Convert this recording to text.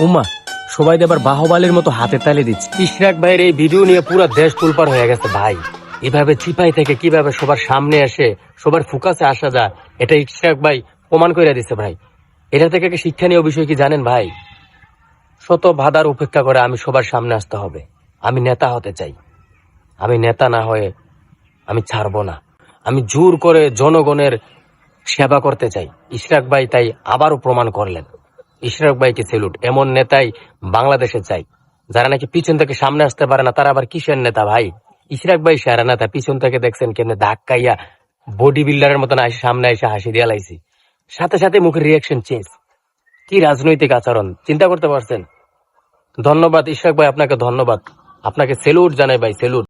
উমা সবাই এবার বাহবালির মতো হাতে তালি দিচ্ছে। ইশরাক ভাইয়ের এই ভিডিও নিয়ে পুরো দেশ তুলপার হয়ে গেছে ভাই। এভাবে চিপাই থেকে কিভাবে সবার সামনে এসে সবার ফোকাসে আসা যায়, এটা ইশরাক ভাই প্রমাণ করে দিচ্ছে ভাই। এটা থেকে একটা শিক্ষণীয় বিষয় কি জানেন ভাই? শত বাধার উপেক্ষা করে আমি সবার সামনে আসতে হবে। আমি নেতা হতে চাই, আমি নেতা না হয়ে আমি ছাড়বো না। আমি জোর করে জনগণের সেবা করতে চাই। ইশরাক ভাই তাই আবারও প্রমাণ করলেন। ইশরাক ভাইকে সেলুট। এমন নেতাই বাংলাদেশে চাই, যারা নাকি পিছন থেকে সামনে আসতে পারে না, তারা আবার কিসের নেতা ভাই? ইশরাক ভাই সেরা নেতা। পিছন থেকে দেখছেন কেমনে ধাক্কাইয়া বডি বিল্ডারের মতন সামনে এসে হাসি দিয়া লাইছি, সাথে সাথে মুখের রিয়াকশন চেঞ্জ। কি রাজনৈতিক আচরণ চিন্তা করতে পারছেন? ধন্যবাদ ইশরাক ভাই, আপনাকে ধন্যবাদ। আপনাকে সেলুট জানাই ভাই, সেলুট।